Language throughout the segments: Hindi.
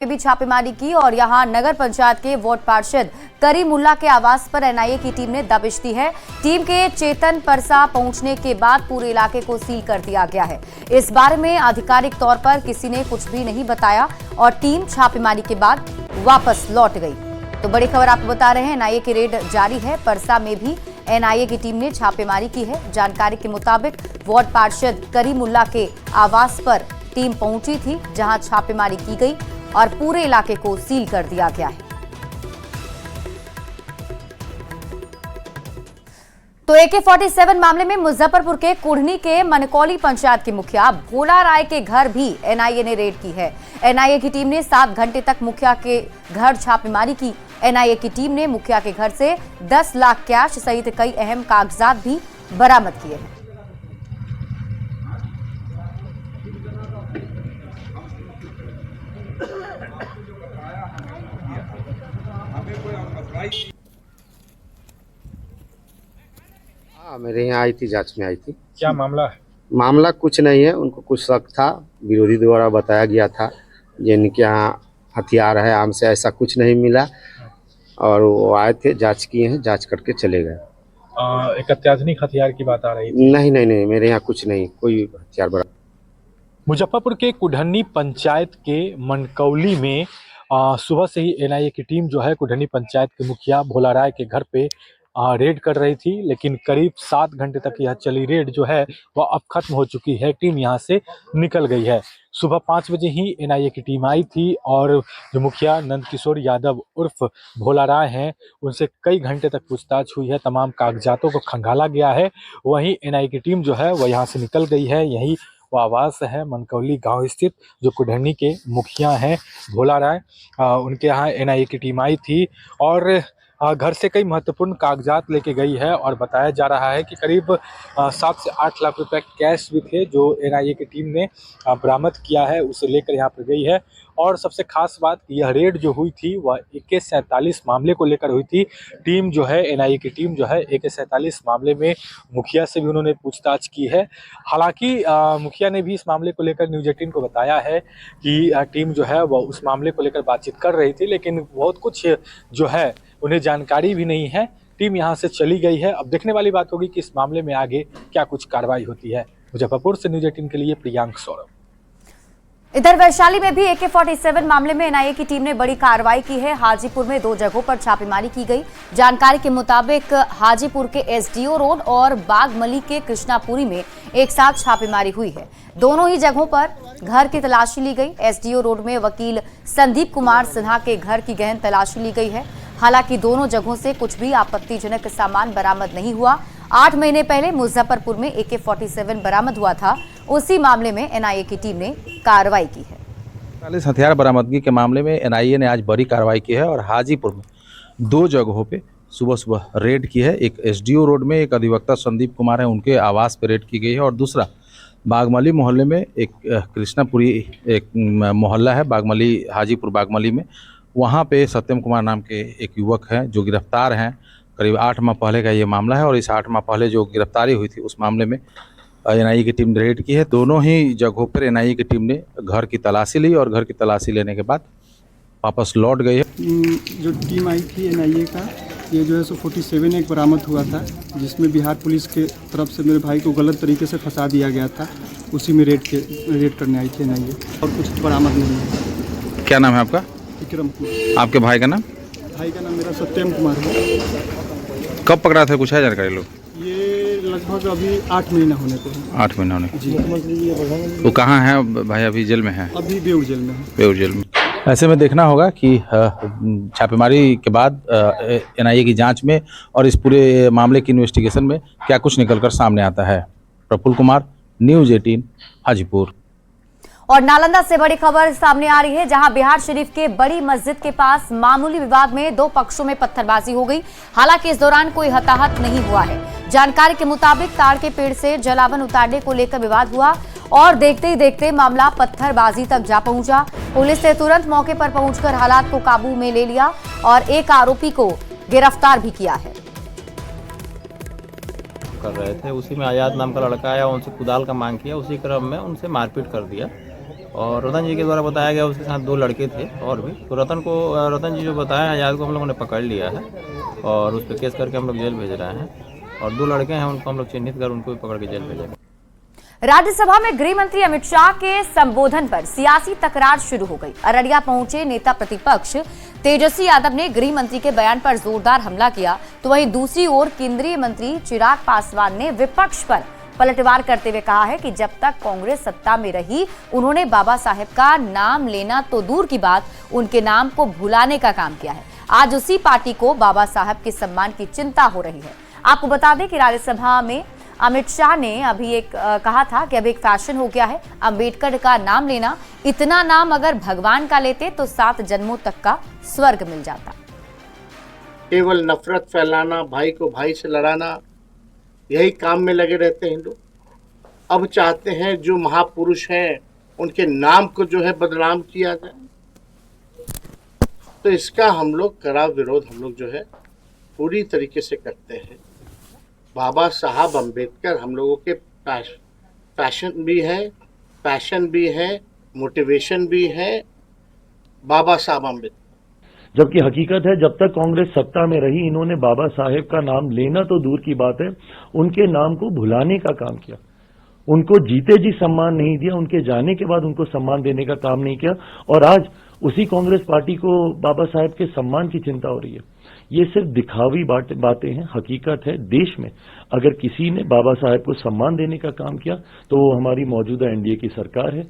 भी छापेमारी की और यहां नगर पंचायत के वार्ड पार्षद करीमुल्ला के आवास पर एनआईए की टीम ने दबिश दी है। टीम के चेतन परसा पहुंचने के बाद पूरे इलाके को सील कर दिया गया है। इस बारे में आधिकारिक तौर पर किसी ने कुछ भी नहीं बताया और टीम छापेमारी के बाद वापस लौट गई। तो बड़ी खबर आपको बता रहे हैं, एनआईए की रेड जारी है। परसा में भी एनआईए की टीम ने छापेमारी की है। जानकारी के मुताबिक वार्ड पार्षद करीमुल्ला के आवास पर टीम पहुंची थी, जहां छापेमारी की गई और पूरे इलाके को सील कर दिया गया है। तो AK-47 मामले में मुजफ्फरपुर के कुढ़नी के मनकौली पंचायत के मुखिया भोला राय के घर भी एनआईए ने रेड की है। एनआईए की टीम ने 7 घंटे तक मुखिया के घर छापेमारी की। एनआईए की टीम ने मुखिया के घर से 10 लाख कैश सहित कई अहम कागजात भी बरामद किए हैं। मेरे यहाँ आई थी, जांच में आई थी। क्या मामला है? मामला कुछ नहीं है, उनको कुछ शक था, विरोधी द्वारा बताया गया था जिनके यहाँ हथियार है, आम से ऐसा कुछ नहीं मिला और वो आए थे, जांच किए हैं, जांच करके चले गए। एक अत्याधुनिक हथियार की बात आ रही थी। नहीं, मेरे यहाँ कुछ नहीं, कोई हथियार बड़ा। मुजफ्फरपुर के कुढ़नी पंचायत के मनकौली में सुबह से ही एनआईए की टीम जो है कुढ़नी पंचायत के मुखिया भोला राय के घर पे रेड कर रही थी, लेकिन करीब 7 घंटे तक यह चली रेड जो है वह अब खत्म हो चुकी है। टीम यहां से निकल गई है। सुबह 5 बजे ही एनआईए की टीम आई थी और जो मुखिया नंदकिशोर यादव उर्फ भोला राय हैं, उनसे कई घंटे तक पूछताछ हुई है, तमाम कागजातों को खंगाला गया है। वहीं एनआईए की टीम जो है वह यहाँ से निकल गई है। यही वो आवास है मनकौली गांव स्थित, जो कुढ़नी के मुखिया हैं भोला राय, उनके यहाँ एनआईए की टीम आई थी और घर से कई महत्वपूर्ण कागजात लेके गई है और बताया जा रहा है कि करीब 7 से 8 लाख रुपए कैश भी थे जो एनआईए की टीम ने बरामद किया है, उसे लेकर यहाँ पर गई है। और सबसे खास बात, यह रेड जो हुई थी वह AK-47 मामले को लेकर हुई थी। टीम जो है एनआईए की टीम जो है AK-47 मामले में मुखिया से भी उन्होंने पूछताछ की है। हालांकि मुखिया ने भी इस मामले को लेकर न्यूज़ 18 को बताया है कि टीम जो है वह उस मामले को लेकर बातचीत कर रही थी, लेकिन बहुत कुछ जो है उन्हें जानकारी भी नहीं है। टीम यहां से चली गई है। अब देखने वाली बात होगी कि इस मामले में आगे क्या कुछ कार्रवाई होती है। मुजफ्फरपुर से न्यूज़ 18 के लिए प्रियांक सौरभ। इधर वैशाली में भी AK-47 मामले में एनआईए की टीम ने बड़ी कार्रवाई की है। हाजीपुर में 2 जगहों पर छापेमारी की गई। जानकारी के मुताबिक हाजीपुर के SDO रोड और बागमली के कृष्णापुरी में एक साथ छापेमारी हुई है। दोनों ही जगहों पर घर की तलाशी ली गई। SDO रोड में वकील संदीप कुमार सिन्हा के घर की गहन तलाशी ली गई है। हालांकि दोनों जगहों से कुछ भी आपत्तिजनक सामान बरामद नहीं हुआ। 8 महीने पहले मुजफ्फरपुर में AK-47 बरामद हुआ था। उसी मामले में एनआईए की टीम ने कार्रवाई की है। 40 हथियार बरामदगी के मामले में एनआईए ने आज बड़ी कार्रवाई की है और हाजीपुर में 2 जगहों पे सुबह रेड की है। एक SDO रोड में एक अधिवक्ता संदीप कुमार है, उनके आवास पर रेड की गई है और दूसरा बागमली मोहल्ले में एक कृष्णापुरी एक मोहल्ला है बागमली, हाजीपुर बागमली में, वहाँ पे सत्यम कुमार नाम के एक युवक हैं जो गिरफ्तार हैं। करीब 8 माह पहले का ये मामला है और इस 8 माह पहले जो गिरफ्तारी हुई थी उस मामले में एनआईए की टीम ने रेड की है। दोनों ही जगहों पर एनआईए की टीम ने घर की तलाशी ली और घर की तलाशी लेने के बाद वापस लौट गई है। जो टीम आई थी एनआईए का, ये जो है सो 47 एक बरामद हुआ था, जिसमें बिहार पुलिस के तरफ से मेरे भाई को गलत तरीके से फंसा दिया गया था। उसी में रेड करने आई थी एनआईए और कुछ बरामद नहीं है। क्या नाम है आपका? विक्रम कुमार। आपके भाई का नाम? भाई का नाम मेरा सत्यम कुमार है। कब पकड़ा था, कुछ है जानकारी लोग? ये लगभग अभी 8 महीना होने को है। 8 महीना होने जी। वो कहाँ है भाई? अभी जेल में है? अभी बेऊर जेल में है। बेऊर जेल में। ऐसे में देखना होगा कि छापेमारी के बाद एनआईए की जांच में और इस पूरे मामले की इन्वेस्टिगेशन में क्या कुछ निकलकर सामने आता है। प्रफुल्ल कुमार, न्यूज़ 18 हाजीपुर। और नालंदा से बड़ी खबर सामने आ रही है, जहां बिहार शरीफ के बड़ी मस्जिद के पास मामूली विवाद में 2 पक्षों में पत्थरबाजी हो गई। हालांकि इस दौरान कोई हताहत नहीं हुआ है। जानकारी के मुताबिक ताड़ के पेड़ से जलावन उतारने को लेकर विवाद हुआ और देखते ही देखते मामला पत्थरबाजी तक जा पहुंचा। पुलिस ने तुरंत मौके पर पहुंचकर हालात को काबू में ले लिया और एक आरोपी को गिरफ्तार भी किया है। कर रहे थे, उसी में आजाद नाम का लड़का आया, उनसे कुदाल का मांग किया, उसी क्रम में उनसे मारपीट कर दिया और रतन जी के द्वारा बताया गया उसके साथ 2 लड़के थे और भी। तो रतन जी जो बताया आज़ाद को हम लोगों ने पकड़ लिया है और उस पर केस करके हम लोग जेल भेज रहे हैं। और 2 लड़के हैं उनको हम लोग चिन्हित कर उनको भी पकड़ के जेल भेजेंगे। राज्यसभा में गृह मंत्री अमित शाह के संबोधन पर सियासी तकरार शुरू हो गई। अररिया पहुंचे नेता प्रतिपक्ष तेजस्वी यादव ने गृह मंत्री के बयान पर जोरदार हमला किया, तो वहीं दूसरी ओर केंद्रीय मंत्री चिराग पासवान ने विपक्ष पर पलटवार करते हुए कहा है कि जब तक कांग्रेस सत्ता में रही उन्होंने बाबा साहेब का नाम लेना तो दूर की बात उनके नाम को भुलाने का काम किया है। आज उसी पार्टी को बाबा साहेब के सम्मान की चिंता हो रही है। आपको बता दें कि राज्यसभा में अमित शाह ने अभी कहा था कि अब एक फैशन हो गया है अंबेडकर का नाम लेना। इतना नाम अगर भगवान का लेते तो 7 जन्मों तक का स्वर्ग मिल जाता। केवल नफरत फैलाना, भाई को भाई से लड़ाना, यही काम में लगे रहते हैं हिंदू। अब चाहते हैं जो महापुरुष हैं उनके नाम को जो है बदनाम किया जाए। तो इसका हम लोग कड़ा विरोध हम लोग जो है पूरी तरीके से करते हैं। बाबा साहब अम्बेडकर हम लोगों के पैशन भी है, मोटिवेशन भी है। बाबा साहब अम्बेडकर, जबकि हकीकत है जब तक कांग्रेस सत्ता में रही इन्होंने बाबा साहेब का नाम लेना तो दूर की बात है उनके नाम को भुलाने का काम किया। उनको जीते जी सम्मान नहीं दिया, उनके जाने के बाद उनको सम्मान देने का काम नहीं किया। और आज उसी कांग्रेस पार्टी को बाबा साहेब के सम्मान की चिंता हो रही है। ये सिर्फ दिखावी बातें हैं। हकीकत है देश में अगर किसी ने बाबा साहेब को सम्मान देने का काम किया तो वो हमारी मौजूदा एनडीए की सरकार है।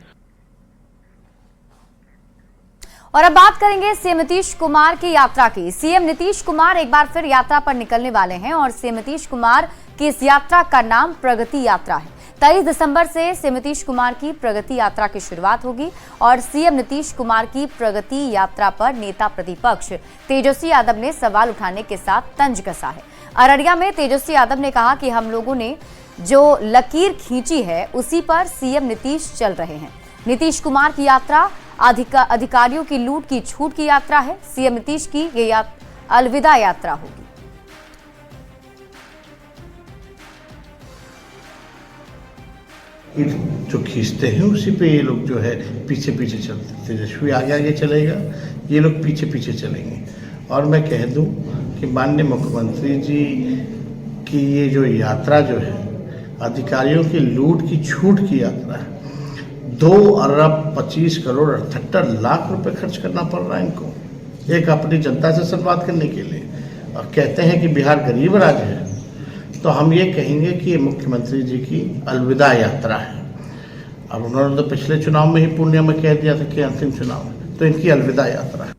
और अब बात करेंगे सीएम नीतीश कुमार की यात्रा की। सीएम नीतीश कुमार एक बार फिर यात्रा पर निकलने वाले हैं और सीएम नीतीश कुमार की इस यात्रा का नाम प्रगति यात्रा है। 23 दिसंबर से सीएम नीतीश कुमार की प्रगति यात्रा की शुरुआत होगी और सीएम नीतीश कुमार की प्रगति यात्रा पर नेता प्रतिपक्ष तेजस्वी यादव ने सवाल उठाने के साथ तंज कसा है। अररिया में तेजस्वी यादव ने कहा कि हम लोगों ने जो लकीर खींची है उसी पर सीएम नीतीश चल रहे हैं। नीतीश कुमार की यात्रा अधिकारियों की लूट की छूट की यात्रा है। सीएम नीतीश की ये अलविदा यात्रा होगी। जो खींचते हैं उसी पे ये लोग जो है पीछे पीछे चलते हैं। तेजस्वी आगे आगे चलेगा, ये लोग पीछे पीछे चलेंगे। और मैं कह दूं कि माननीय मुख्यमंत्री जी की ये जो यात्रा जो है अधिकारियों की लूट की छूट की यात्रा है। 2 अरब 25 करोड़ 78 लाख रुपए खर्च करना पड़ रहा है इनको एक अपनी जनता से संवाद करने के लिए। और कहते हैं कि बिहार गरीब राज्य है, तो हम ये कहेंगे कि ये मुख्यमंत्री जी की अलविदा यात्रा है। अब उन्होंने तो पिछले चुनाव में ही पूर्णिया में कह दिया था कि अंतिम चुनाव है, तो इनकी अलविदा यात्रा है।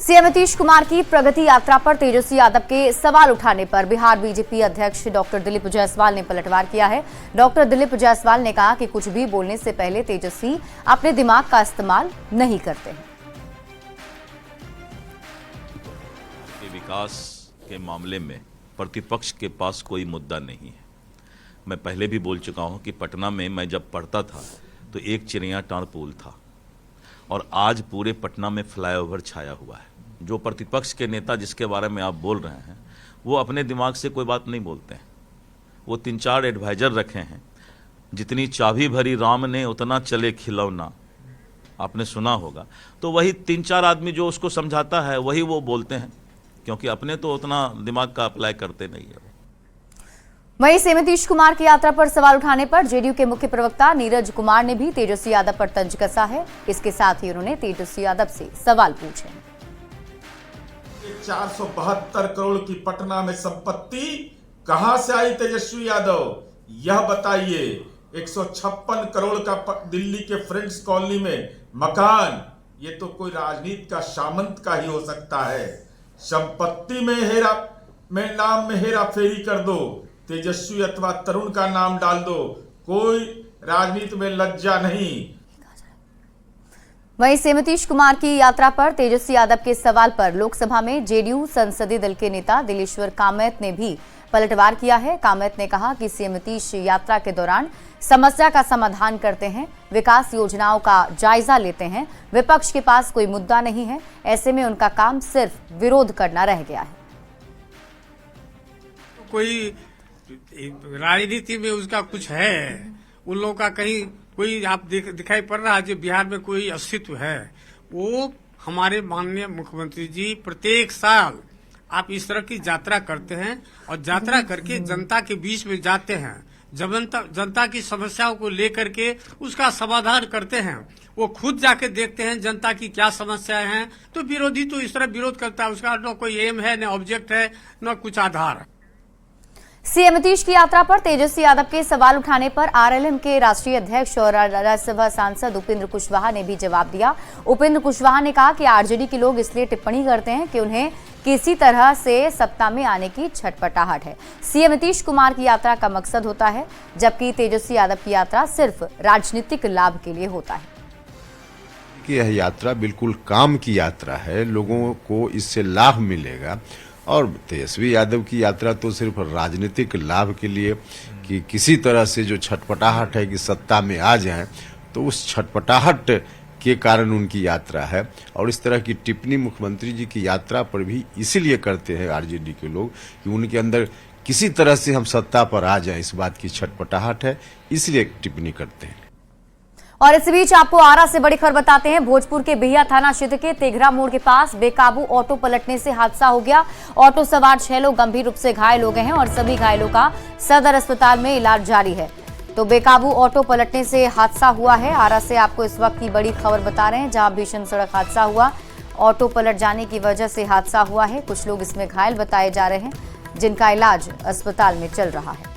सीएम नीतीश कुमार की प्रगति यात्रा पर तेजस्वी यादव के सवाल उठाने पर बिहार बीजेपी अध्यक्ष डॉक्टर दिलीप जायसवाल ने पलटवार किया है। डॉक्टर दिलीप जायसवाल ने कहा कि कुछ भी बोलने से पहले तेजस्वी अपने दिमाग का इस्तेमाल नहीं करते हैं। विकास के मामले में प्रतिपक्ष के पास कोई मुद्दा नहीं है। मैं पहले भी बोल चुका हूं कि पटना में मैं जब पढ़ता था तो एक चिड़ियाटांड़ पुल था और आज पूरे पटना में फ्लाईओवर छाया हुआ है। जो प्रतिपक्ष के नेता जिसके बारे में आप बोल रहे हैं वो अपने दिमाग से कोई बात नहीं बोलते हैं। वो 3-4 एडवाइजर रखे हैं। जितनी चाबी भरी राम ने उतना चले खिलौना, आपने सुना होगा। तो वही 3-4 आदमी जो उसको समझाता है वही वो बोलते हैं, क्योंकि अपने तो उतना दिमाग का अप्लाई करते नहीं है। वहीं सीएम नीतीश कुमार की यात्रा पर सवाल उठाने पर जेडीयू के मुख्य प्रवक्ता नीरज कुमार ने भी तेजस्वी यादव पर तंज कसा है। इसके साथ ही उन्होंने तेजस्वी यादव से सवाल पूछे। 472 करोड़ की पटना में संपत्ति कहां से आई तेजस्वी यादव, यह बताइए। 156 करोड़ का दिल्ली के फ्रेंड्स कॉलोनी में मकान, ये तो कोई राजनीति का सामंत का ही हो सकता है। संपत्ति में नाम में हेरा फेरी कर दो, तेजस्वी अथवा तरुण का नाम डाल दो, कोई राजनीति में लज्जा नहीं। वहीं सीएम नीतीश कुमार की यात्रा पर तेजस्वी यादव के सवाल पर लोकसभा में जेडीयू संसदीय दल के नेता दिलेश्वर कामैत ने भी पलटवार किया है। कामैत ने कहा कि सीएम नीतीश यात्रा के दौरान समस्या का समाधान करते हैं, विकास योजनाओं का जायजा लेते हैं। विपक्ष के पास कोई मुद्दा नहीं है, ऐसे में उनका काम सिर्फ विरोध करना रह गया है। कोई राजनीति में उसका कुछ है, उन लोगों का कहीं कोई आप दिखाई पड़ रहा है जो बिहार में कोई अस्तित्व है, वो हमारे माननीय मुख्यमंत्री जी प्रत्येक साल आप इस तरह की यात्रा करते हैं और यात्रा करके जनता के बीच में जाते हैं, जनता की समस्याओं को लेकर के उसका समाधान करते हैं। वो खुद जाके देखते हैं जनता की क्या समस्याएं हैं। तो विरोधी तो इस तरह विरोध करता है, उसका न कोई एम है, न ऑब्जेक्ट है, न कुछ आधार है। सीएम नीतीश की यात्रा पर तेजस्वी यादव के सवाल उठाने पर आरएलएम के राष्ट्रीय अध्यक्ष और राज्यसभा सांसद उपेंद्र कुशवाहा ने भी जवाब दिया। उपेंद्र कुशवाहा ने कहा कि आरजेडी के लोग इसलिए टिप्पणी करते हैं कि उन्हें किसी तरह से सत्ता में आने की छटपटाहट है। सीएम नीतीश कुमार की यात्रा का मकसद होता है, जबकि तेजस्वी यादव की यात्रा सिर्फ राजनीतिक लाभ के लिए होता है। कि यह यात्रा बिल्कुल काम की यात्रा है, लोगों को इससे लाभ मिलेगा। और तेजस्वी यादव की यात्रा तो सिर्फ राजनीतिक लाभ के लिए, कि किसी तरह से जो छटपटाहट है कि सत्ता में आ जाएं, तो उस छटपटाहट के कारण उनकी यात्रा है। और इस तरह की टिप्पणी मुख्यमंत्री जी की यात्रा पर भी इसीलिए करते हैं आरजेडी के लोग कि उनके अंदर किसी तरह से हम सत्ता पर आ जाएं, इस बात की छटपटाहट है, इसलिए टिप्पणी करते हैं। और इस बीच आपको आरा से बड़ी खबर बताते हैं। भोजपुर के बिहिया थाना क्षेत्र के तेघरा मोड़ के पास बेकाबू ऑटो पलटने से हादसा हो गया। ऑटो सवार 6 लोग गंभीर रूप से घायल हो गए हैं और सभी घायलों का सदर अस्पताल में इलाज जारी है। तो बेकाबू ऑटो पलटने से हादसा हुआ है। आरा से आपको इस वक्त की बड़ी खबर बता रहे हैं, जहां भीषण सड़क हादसा हुआ। ऑटो पलट जाने की वजह से हादसा हुआ है। कुछ लोग इसमें घायल बताए जा रहे हैं, जिनका इलाज अस्पताल में चल रहा है।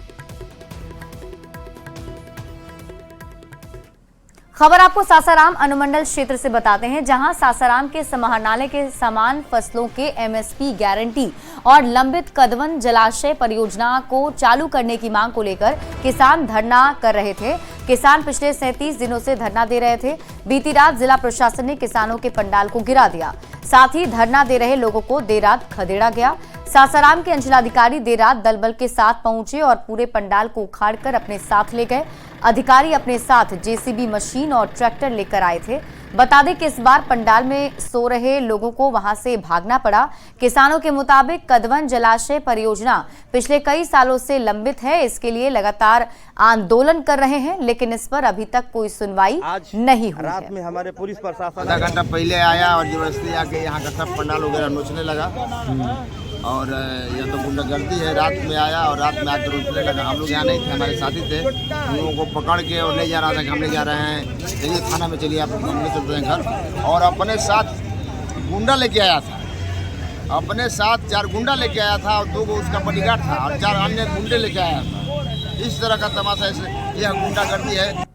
खबर आपको सासाराम अनुमंडल क्षेत्र से बताते हैं, जहां सासाराम के समाहरणालय के समान फसलों के एमएसपी गारंटी और लंबित कदवन जलाशय परियोजना को चालू करने की मांग को लेकर किसान धरना कर रहे थे। किसान पिछले 37 दिनों से धरना दे रहे थे। बीती रात जिला प्रशासन ने किसानों के पंडाल को गिरा दिया। साथ ही धरना दे रहे लोगों को देर रात खदेड़ा गया। सासाराम के अंचलाधिकारी देर रात दलबल के साथ पहुंचे और पूरे पंडाल को उखाड़कर अपने साथ ले गए। अधिकारी अपने साथ जेसीबी मशीन और ट्रैक्टर लेकर आए थे। बता दें कि इस बार पंडाल में सो रहे लोगों को वहां से भागना पड़ा। किसानों के मुताबिक कदवन जलाशय परियोजना पिछले कई सालों से लंबित है, इसके लिए लगातार आंदोलन कर रहे हैं, लेकिन इस पर अभी तक कोई सुनवाई नहीं हुई है। रात में हमारे पुलिस प्रशासन आधा घंटा पहले आया और जबरदस्ती आके यहाँ का सब पंडाल वगैरह नोचने लगा। और यह तो गुंडागर्दी है। रात में आया और रात में आकर रोकने लगा। हम लोग यहाँ नहीं थे, हमारे साथी थे। हम लोगों को पकड़ के और ले जा रहा था कि हम ले जा रहे हैं, चलिए थाना में, चलिए आप हमने चलते हैं घर। और अपने साथ गुंडा लेके आया था, अपने साथ 4 गुंडा लेके आया था और 2 उसका बॉडीगार्ड था और 4 अन्य गुंडे लेके आया था। इस तरह का तमाशा यह गुंडागर्दी है।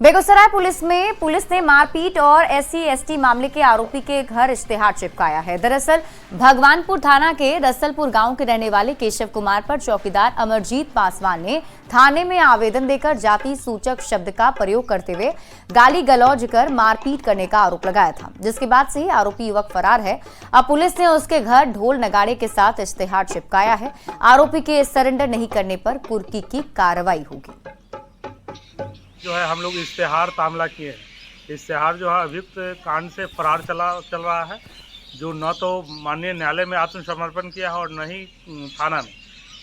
बेगूसराय पुलिस ने मारपीट और SC/ST मामले के आरोपी के घर इश्तेहार चिपकाया है। दरअसल भगवानपुर थाना के रसलपुर गांव के रहने वाले केशव कुमार पर चौकीदार अमरजीत पासवान ने थाने में आवेदन देकर जाति सूचक शब्द का प्रयोग करते हुए गाली गलौज कर मारपीट करने का आरोप लगाया था, जिसके बाद से ही आरोपी युवक फरार है। अब पुलिस ने उसके घर ढोल नगाड़े के साथ इश्तेहार चिपकाया है। आरोपी के सरेंडर नहीं करने पर कुर्की की कार्रवाई होगी। जो है हम लोग इश्तेहार तामला किए हैं। इश्तेहार जो है अभियुक्त कांड से फरार चल रहा है, जो न तो माननीय न्यायालय में आत्मसमर्पण किया है और न ही थाना में,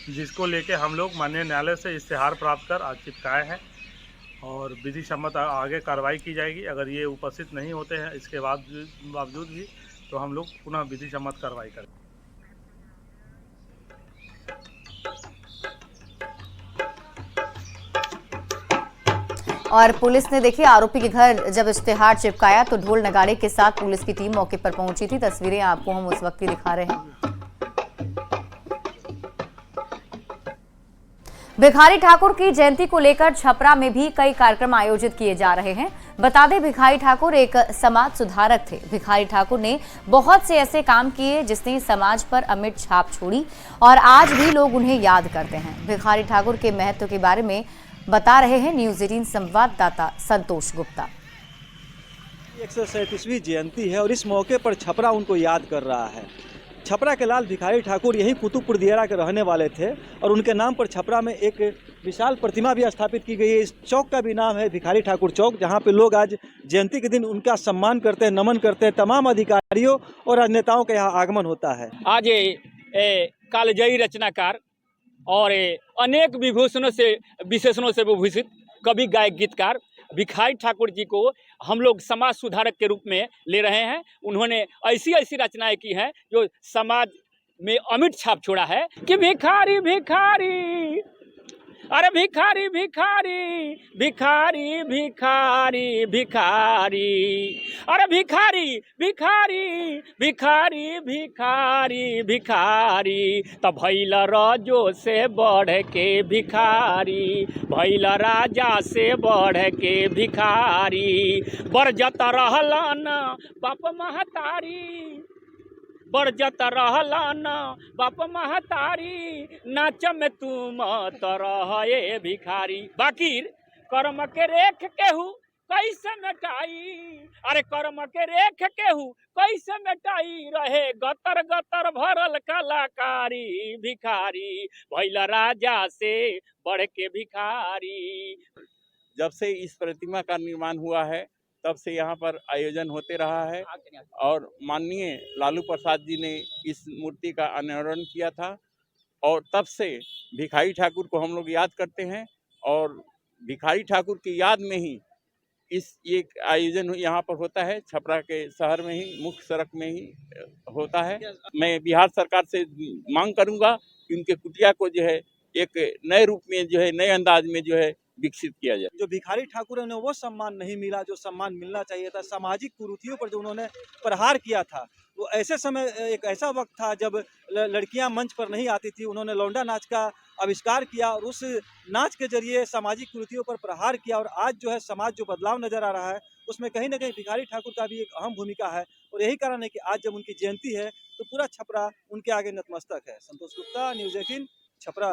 जिसको लेके हम लोग माननीय न्यायालय से इश्तेहार प्राप्त कर आज चिपकाए हैं और विधि सम्मत आगे कार्रवाई की जाएगी। अगर ये उपस्थित नहीं होते हैं इसके बावजूद भी, तो हम लोग पुनः विधि सम्मत कार्रवाई करेंगे। और पुलिस ने देखिए आरोपी के घर जब इश्तेहार चिपकाया तो ढोल नगाड़े के साथ पुलिस की टीम मौके पर पहुंची थी। तस्वीरें आपको हम उस वक्त की दिखा रहे हैं। भिखारी ठाकुर की जयंती को लेकर छपरा में भी कई कार्यक्रम आयोजित किए जा रहे हैं। बता दें, भिखारी ठाकुर एक समाज सुधारक थे। भिखारी ठाकुर ने बहुत से ऐसे काम किए जिसने समाज पर अमिट छाप छोड़ी और आज भी लोग उन्हें याद करते हैं। भिखारी ठाकुर के महत्व के बारे में बता रहे हैं न्यूज़ 18 संवाददाता संतोष गुप्ता। 137वीं जयंती है और इस मौके पर छपरा उनको याद कर रहा है। छपरा के लाल भिखारी ठाकुर यही कुतुबपुर दियारा के रहने वाले थे और उनके नाम पर छपरा में एक विशाल प्रतिमा भी स्थापित की गई है। इस चौक का भी नाम है भिखारी ठाकुर चौक, जहां पे लोग आज जयंती के दिन उनका सम्मान करते हैं, नमन करते हैं। तमाम अधिकारियों और राजनेताओं का यहाँ आगमन होता है। आज कालजयी रचनाकार और अनेक विभूषणों से विशेषणों से विभूषित कवि गायक गीतकार भिखारी ठाकुर जी को हम लोग समाज सुधारक के रूप में ले रहे हैं। उन्होंने ऐसी ऐसी रचनाएं की हैं जो समाज में अमिट छाप छोड़ा है कि भिखारी भिखारी, अरे भिखारी भिखारी भिखारी भिखारी भिखारी, अरे भिखारी भिखारी भिखारी भिखारी भिखारी, तब भैल राजो से बढ़ के भिखारी, भैल राजा से बढ़ के भिखारी, बरजत रहलन बाप महतारी, बरजत रहलन बाप महतारी, नाच में तुम तरह भिखारी। बाकी कर्म के रेख केहू कैसे मिटाई, अरे कर्म के रेख केहू कैसे मिटाई, रहे गतर गतर भरल कलाकारी, भिखारी भैल राजा से बढ़ के भिखारी। जब से इस प्रतिमा का निर्माण हुआ है तब से यहाँ पर आयोजन होते रहा है और माननीय लालू प्रसाद जी ने इस मूर्ति का अनावरण किया था और तब से भिखारी ठाकुर को हम लोग याद करते हैं और भिखारी ठाकुर की याद में ही ये आयोजन यहाँ पर होता है। छपरा के शहर में ही मुख्य सड़क में ही होता है। मैं बिहार सरकार से मांग करूँगा कि उनके कुटिया को जो है एक नए रूप में जो है नए अंदाज में जो है विकसित किया जाए। जो भिखारी ठाकुर है उन्हें वो सम्मान नहीं मिला जो सम्मान मिलना चाहिए था। सामाजिक कुरीतियों पर जो उन्होंने प्रहार किया था, वो ऐसे समय एक ऐसा वक्त था जब लड़कियां मंच पर नहीं आती थी। उन्होंने लौंडा नाच का आविष्कार किया और उस नाच के जरिए सामाजिक कुरीतियों पर प्रहार किया और आज जो है समाज जो बदलाव नजर आ रहा है उसमें कहीं ना कहीं भिखारी ठाकुर का भी एक अहम भूमिका है और यही कारण है कि आज जब उनकी जयंती है तो पूरा छपरा उनके आगे नतमस्तक है। संतोष गुप्ता, न्यूज़ 18, छपरा।